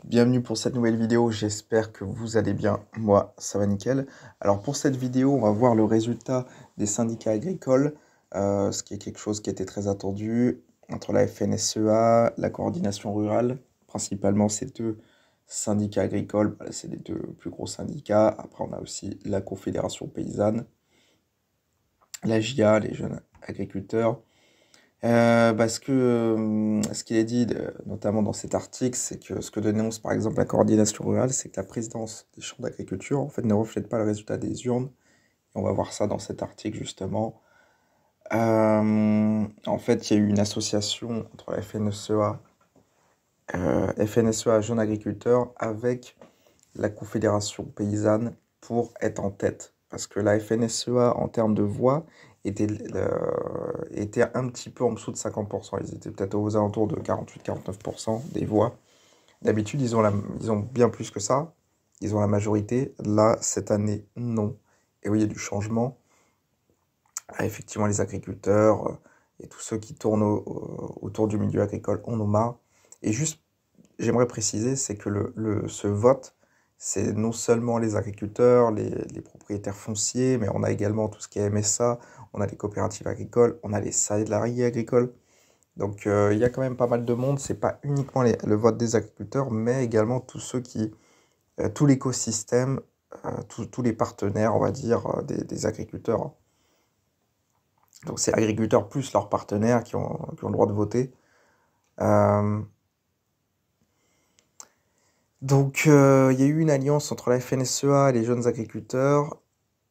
Bienvenue pour cette nouvelle vidéo, j'espère que vous allez bien, moi ça va nickel. Alors pour cette vidéo, on va voir le résultat des syndicats agricoles, ce qui est quelque chose qui était très attendu, entre la FNSEA, la coordination rurale, principalement ces deux syndicats agricoles, c'est les deux plus gros syndicats. Après on a aussi la Confédération paysanne, la JA, les jeunes agriculteurs. Ce qu'il est dit, notamment dans cet article, c'est que ce que dénonce par exemple la coordination rurale, c'est que la présidence des chambres d'agriculture, en fait, ne reflète pas le résultat des urnes. Et on va voir ça dans cet article, justement. En fait, il y a eu une association entre la FNSEA Jeunes Agriculteurs, avec la Confédération paysanne pour être en tête. Parce que la FNSEA, en termes de voix, était un petit peu en dessous de 50%. Ils étaient peut-être aux alentours de 48-49% des voix. D'habitude, ils ont bien plus que ça. Ils ont la majorité. Là, cette année, non. Et oui, il y a du changement. Effectivement, les agriculteurs et tous ceux qui tournent autour du milieu agricole en ont marre. Et juste, j'aimerais préciser, c'est que ce vote, c'est non seulement les agriculteurs, les propriétaires fonciers, mais on a également tout ce qui est MSA, on a les coopératives agricoles, on a les salariés agricoles. Donc il y a quand même pas mal de monde, c'est pas uniquement le vote des agriculteurs, mais également tous ceux tout l'écosystème, tous les partenaires, on va dire, des agriculteurs. Donc c'est agriculteurs plus leurs partenaires qui ont le droit de voter. Donc, il y a eu une alliance entre la FNSEA, les jeunes agriculteurs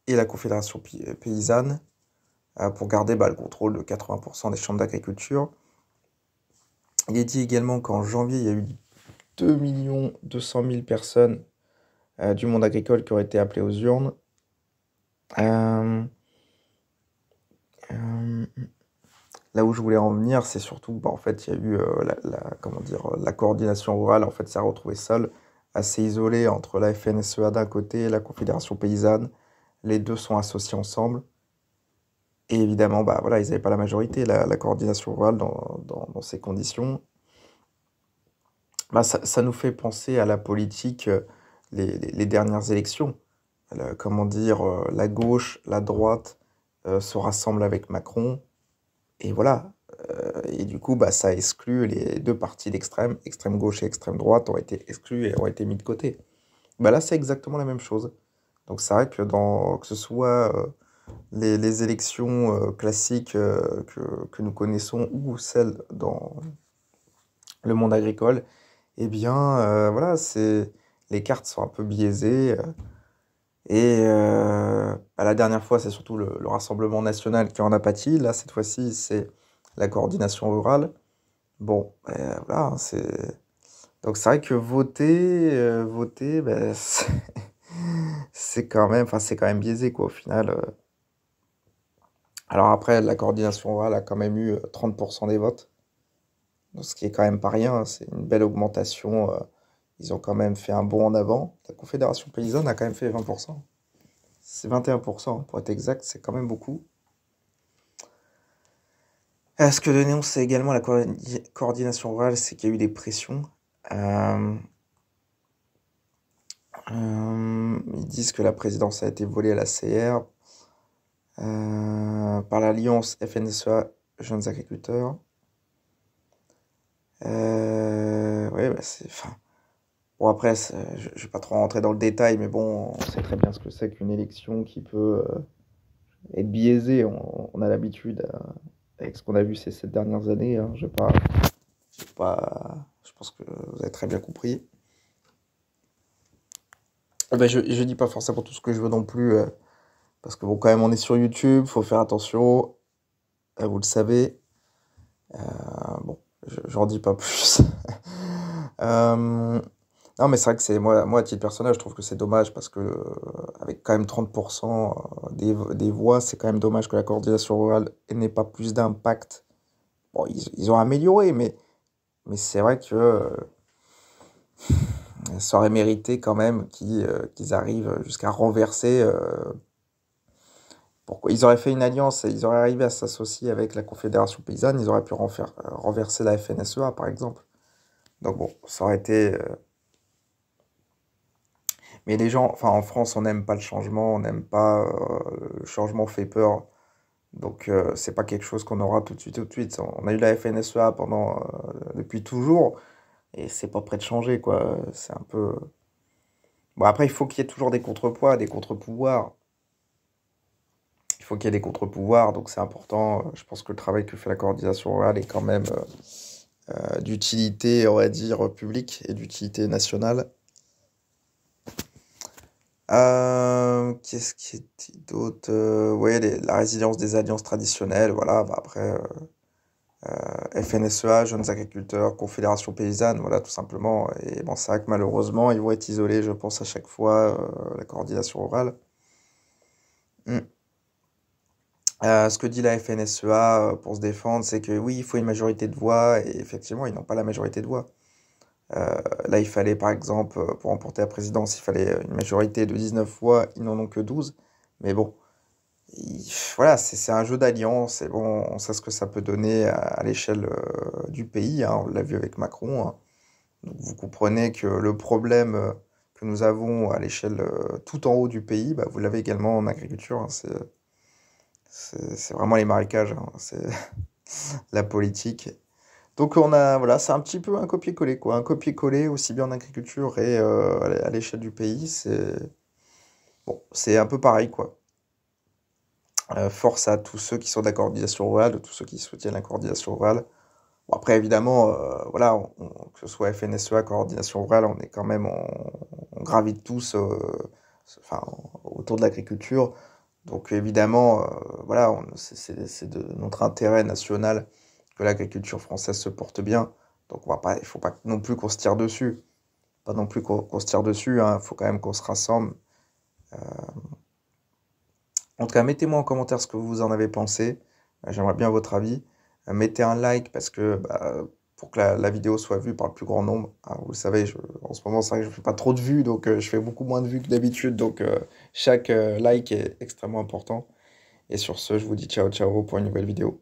et la Confédération paysanne pour garder le contrôle de 80% des chambres d'agriculture. Il est dit également qu'en janvier, il y a eu 2 200 000 personnes du monde agricole qui auraient été appelées aux urnes. Là où je voulais en venir, c'est surtout, en fait, il y a eu la coordination rurale, en fait, s'est retrouvée seule, assez isolée entre la FNSEA d'un côté et la Confédération paysanne. Les deux sont associés ensemble. Et évidemment, voilà, ils n'avaient pas la majorité, la coordination rurale dans ces conditions. Ça nous fait penser à la politique, les dernières élections. Comment dire, la gauche, la droite se rassemblent avec Macron. Et voilà. Et du coup, ça exclut les deux partis d'extrême, extrême gauche et extrême droite, ont été exclus et ont été mis de côté. Là, c'est exactement la même chose. Donc c'est vrai que que ce soit les élections classiques que nous connaissons ou celles dans le monde agricole, eh bien, voilà, les cartes sont un peu biaisées. La dernière fois, c'est surtout le Rassemblement national qui en a pâti. Là, cette fois-ci, c'est la coordination rurale. Bon, voilà, donc c'est vrai que voter, c'est quand même biaisé, quoi, au final. Alors après, la coordination rurale a quand même eu 30% des votes, donc ce qui est quand même pas rien, c'est une belle augmentation. Ils ont quand même fait un bond en avant. La Confédération paysanne a quand même fait 20%. C'est 21%, pour être exact, c'est quand même beaucoup. Ce que dénonce également la coordination rurale, c'est qu'il y a eu des pressions. Ils disent que la présidence a été volée à la CR par l'alliance FNSEA Jeunes Agriculteurs. Ouais, bon, après, je vais pas trop rentrer dans le détail, mais bon, on sait très bien ce que c'est qu'une élection qui peut être biaisée. On a l'habitude avec ce qu'on a vu ces 7 dernières années. Hein. Je pense que vous avez très bien compris. Je dis pas forcément tout ce que je veux non plus, parce que bon, quand même, on est sur YouTube, faut faire attention, vous le savez. Bon, j'en dis pas plus. Non, mais c'est vrai que moi, à titre personnel, je trouve que c'est dommage parce que, avec quand même 30% des voix, c'est quand même dommage que la coordination rurale n'ait pas plus d'impact. Bon, ils ont amélioré, mais c'est vrai que ça aurait mérité quand même qu'ils arrivent jusqu'à renverser. Pourquoi ils auraient fait une alliance, ils auraient arrivé à s'associer avec la Confédération paysanne, ils auraient pu renverser la FNSEA, par exemple. Donc bon, ça aurait été Mais les gens, enfin en France, on n'aime pas le changement, on n'aime pas, le changement fait peur. Donc c'est pas quelque chose qu'on aura tout de suite, tout de suite. On a eu la FNSEA depuis toujours, et c'est pas prêt de changer, quoi. C'est un peu... Bon, après, il faut qu'il y ait toujours des contrepoids, des contre-pouvoirs. Il faut qu'il y ait des contre-pouvoirs, donc c'est important. Je pense que le travail que fait la coordination rurale est quand même d'utilité, on va dire, publique et d'utilité nationale. Qu'est-ce qui était d'autre? Ouais, la résilience des alliances traditionnelles, voilà. Bah, après, FNSEA, Jeunes Agriculteurs, Confédération Paysanne, voilà, tout simplement. Et bon, c'est vrai que malheureusement, ils vont être isolés, je pense, à chaque fois, la coordination rurale. Mm. Ce que dit la FNSEA pour se défendre, c'est que oui, il faut une majorité de voix, et effectivement, ils n'ont pas la majorité de voix. Là, il fallait, par exemple, pour remporter la présidence, il fallait une majorité de 19 voix, ils n'en ont que 12. Mais bon, voilà, c'est un jeu d'alliance, et bon, on sait ce que ça peut donner à l'échelle du pays, hein, on l'a vu avec Macron, hein. Donc vous comprenez que le problème que nous avons à l'échelle tout en haut du pays, bah, vous l'avez également en agriculture, hein, c'est vraiment les marécages, hein, c'est la politique. Donc on a, voilà, c'est un petit peu un copier-coller, quoi. Un copier-coller aussi bien en agriculture et à l'échelle du pays, bon, c'est un peu pareil, quoi. Force à tous ceux qui sont de la coordination rurale, tous ceux qui soutiennent la coordination rurale. Bon, après, évidemment, voilà, que ce soit FNSEA, coordination rurale, on est quand même, on gravite tous enfin, autour de l'agriculture. Donc évidemment, voilà, c'est de notre intérêt national que l'agriculture française se porte bien. Donc il faut pas non plus qu'on se tire dessus. Pas non plus qu'on se tire dessus, hein. Il faut quand même qu'on se rassemble. Euh, En tout cas, mettez-moi en commentaire ce que vous en avez pensé. J'aimerais bien votre avis. Mettez un like parce que pour que la vidéo soit vue par le plus grand nombre. Hein, vous le savez, en ce moment, c'est vrai que je ne fais pas trop de vues, donc je fais beaucoup moins de vues que d'habitude. Donc chaque like est extrêmement important. Et sur ce, je vous dis ciao ciao pour une nouvelle vidéo.